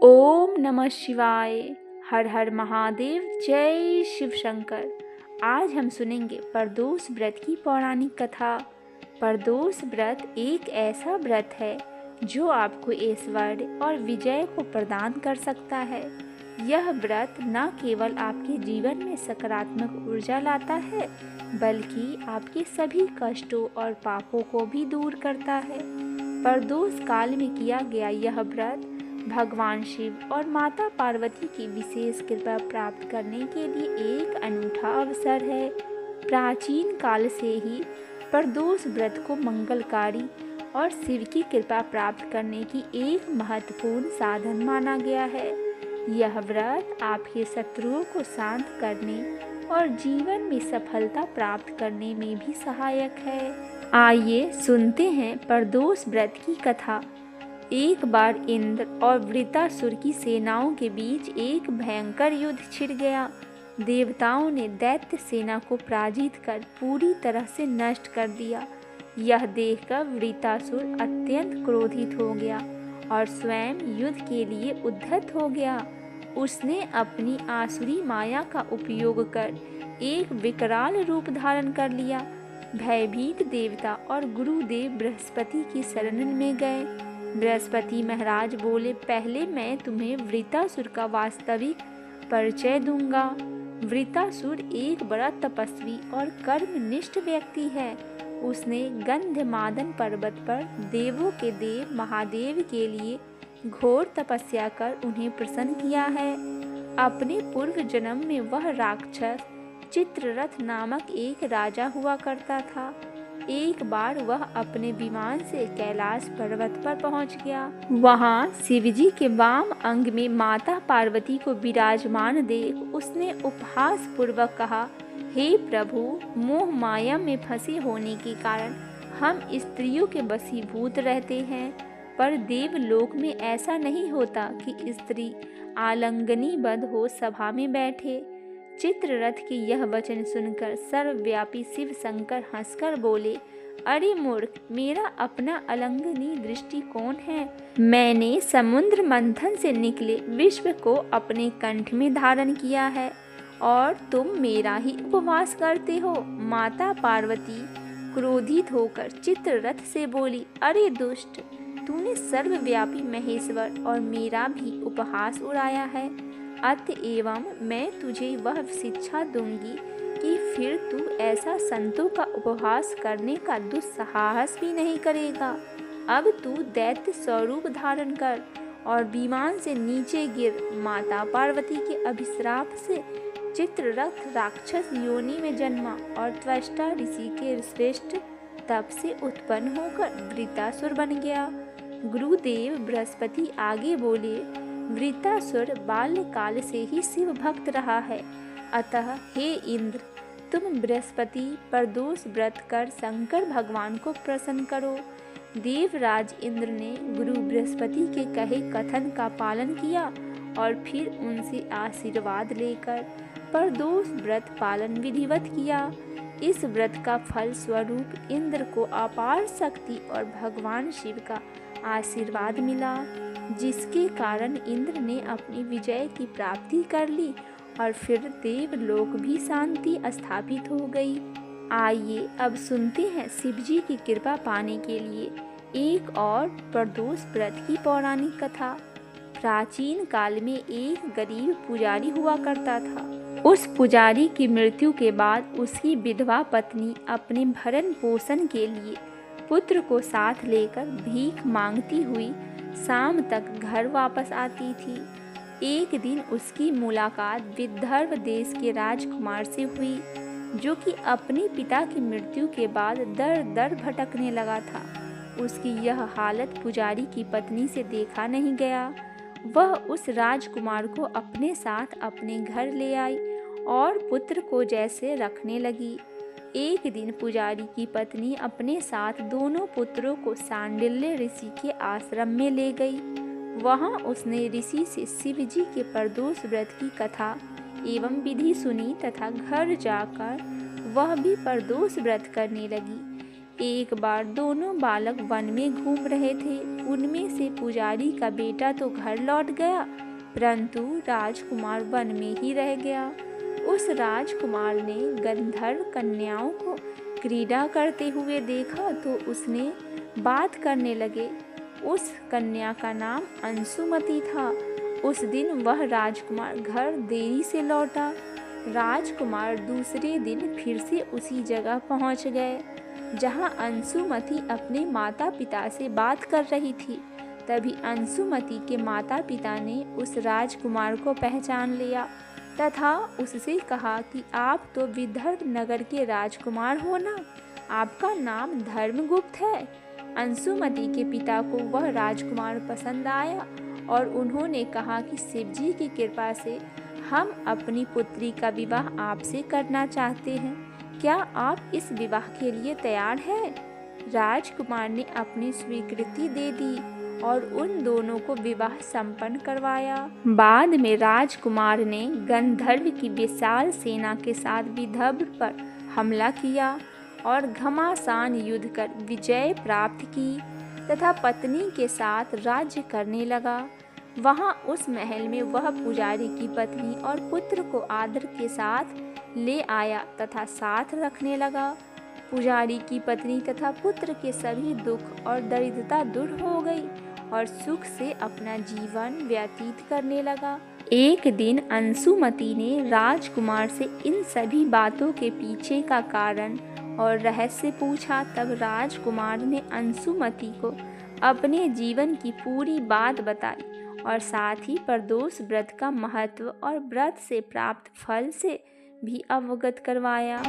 ओम नमः शिवाय। हर हर महादेव। जय शिव शंकर। आज हम सुनेंगे प्रदोष व्रत की पौराणिक कथा। प्रदोष व्रत एक ऐसा व्रत है जो आपको ऐश्वर्य और विजय को प्रदान कर सकता है। यह व्रत न केवल आपके जीवन में सकारात्मक ऊर्जा लाता है बल्कि आपके सभी कष्टों और पापों को भी दूर करता है। प्रदोष काल में किया गया यह व्रत भगवान शिव और माता पार्वती की विशेष कृपा प्राप्त करने के लिए एक अनूठा अवसर है। प्राचीन काल से ही प्रदोष व्रत को मंगलकारी और शिव की कृपा प्राप्त करने की एक महत्वपूर्ण साधन माना गया है। यह व्रत आपके शत्रुओं को शांत करने और जीवन में सफलता प्राप्त करने में भी सहायक है। आइए सुनते हैं प्रदोष व्रत की कथा। एक बार इंद्र और वृत्रासुर की सेनाओं के बीच एक भयंकर युद्ध छिड़ गया। देवताओं ने दैत्य सेना को पराजित कर पूरी तरह से नष्ट कर दिया। यह देखकर वृत्रासुर अत्यंत क्रोधित हो गया और स्वयं युद्ध के लिए उद्धत हो गया। उसने अपनी आसुरी माया का उपयोग कर एक विकराल रूप धारण कर लिया। भयभीत देवता और गुरुदेव बृहस्पति की शरण में गए। बृहस्पति महाराज बोले, पहले मैं तुम्हें वृत्रासुर का वास्तविक परिचय दूंगा। वृत्रासुर एक बड़ा तपस्वी और कर्मनिष्ठ व्यक्ति है। उसने गंधमादन पर्वत पर देवों के देव महादेव के लिए घोर तपस्या कर उन्हें प्रसन्न किया है। अपने पूर्व जन्म में वह राक्षस चित्ररथ नामक एक राजा हुआ करता था। एक बार वह अपने विमान से कैलाश पर्वत पर पहुंच गया। वहां शिवजी के वाम अंग में माता पार्वती को विराजमान देख उसने उपहास पूर्वक कहा, हे प्रभु, मोह माया में फंसे होने के कारण हम स्त्रियों के वशीभूत रहते हैं, पर देवलोक में ऐसा नहीं होता कि स्त्री आलिंगनीबद्ध हो सभा में बैठे। चित्ररथ के यह वचन सुनकर सर्वव्यापी शिव शंकर हंसकर बोले, अरे मूर्ख, मेरा अपना अलंघनीय दृष्टिकोण है। मैंने समुद्र मंथन से निकले विश्व को अपने कंठ में धारण किया है और तुम मेरा ही उपवास करते हो। माता पार्वती क्रोधित होकर चित्ररथ से बोली, अरे दुष्ट, तूने सर्वव्यापी महेश्वर और मेरा भी उपहास उड़ाया है। अतएव मैं तुझे वह शिक्षा दूंगी कि फिर तू ऐसा संतों का उपहास करने का दुस्साहस भी नहीं करेगा। अब तू दैत्य स्वरूप धारण कर और विमान से नीचे गिर। माता पार्वती के अभिश्राप से चित्ररथ राक्षस योनि में जन्मा और त्वष्टा ऋषि के श्रेष्ठ तप से उत्पन्न होकर वृत्रासुर बन गया। गुरुदेव बृहस्पति आगे बोले, वृत्रासुर बाल्यकाल से ही शिव भक्त रहा है, अतः हे इंद्र, तुम बृहस्पति प्रदोष व्रत कर शंकर भगवान को प्रसन्न करो। देवराज इंद्र ने गुरु बृहस्पति के कहे कथन का पालन किया और फिर उनसे आशीर्वाद लेकर प्रदोष व्रत पालन विधिवत किया। इस व्रत का फल स्वरूप इंद्र को अपार शक्ति और भगवान शिव का आशीर्वाद मिला, जिसके कारण इंद्र ने अपनी विजय की प्राप्ति कर ली और फिर देवलोक भी शांति स्थापित हो गई। आइए अब सुनते हैं शिवजी की कृपा पाने के लिए एक और प्रदोष व्रत की पौराणिक कथा। प्राचीन काल में एक गरीब पुजारी हुआ करता था। उस पुजारी की मृत्यु के बाद उसकी विधवा पत्नी अपने भरण पोषण के लिए पुत्र को साथ लेकर भीख मांगती हुई शाम तक घर वापस आती थी। एक दिन उसकी मुलाकात विदर्भ देश के राजकुमार से हुई, जो कि अपने पिता की मृत्यु के बाद दर दर भटकने लगा था। उसकी यह हालत पुजारी की पत्नी से देखा नहीं गया। वह उस राजकुमार को अपने साथ अपने घर ले आई और पुत्र को जैसे रखने लगी। एक दिन पुजारी की पत्नी अपने साथ दोनों पुत्रों को सांडिल्य ऋषि के आश्रम में ले गई। वहां उसने ऋषि से शिवजी के प्रदोष व्रत की कथा एवं विधि सुनी तथा घर जाकर वह भी प्रदोष व्रत करने लगी। एक बार दोनों बालक वन में घूम रहे थे। उनमें से पुजारी का बेटा तो घर लौट गया, परंतु राजकुमार वन में ही रह गया। उस राजकुमार ने गंधर्व कन्याओं को क्रीड़ा करते हुए देखा तो उसने बात करने लगे। उस कन्या का नाम अंशुमति था। उस दिन वह राजकुमार घर देरी से लौटा। राजकुमार दूसरे दिन फिर से उसी जगह पहुंच गए जहां अंशुमति अपने माता पिता से बात कर रही थी। तभी अंशुमति के माता पिता ने उस राजकुमार को पहचान लिया तथा उससे कहा कि आप तो विदर्भ नगर के राजकुमार हो ना, आपका नाम धर्मगुप्त है। अंशुमति के पिता को वह राजकुमार पसंद आया और उन्होंने कहा कि शिवजी की कृपा से हम अपनी पुत्री का विवाह आपसे करना चाहते हैं। क्या आप इस विवाह के लिए तैयार हैं? राजकुमार ने अपनी स्वीकृति दे दी और उन दोनों को विवाह संपन्न करवाया। बाद में राजकुमार ने गंधर्व की विशाल सेना के साथ विदर्भ पर हमला किया और घमासान युद्ध कर विजय प्राप्त की तथा पत्नी के साथ राज्य करने लगा। वहां उस महल में वह पुजारी की पत्नी और पुत्र को आदर के साथ ले आया तथा साथ रखने लगा। पुजारी की पत्नी तथा पुत्र के सभी दुख और दरिद्रता दूर हो गई और सुख से अपना जीवन व्यतीत करने लगा। एक दिन अंशुमति ने राजकुमार से इन सभी बातों के पीछे का कारण और रहस्य पूछा। तब राजकुमार ने अंशुमति को अपने जीवन की पूरी बात बताई और साथ ही प्रदोष व्रत का महत्व और व्रत से प्राप्त फल से भी अवगत करवाया।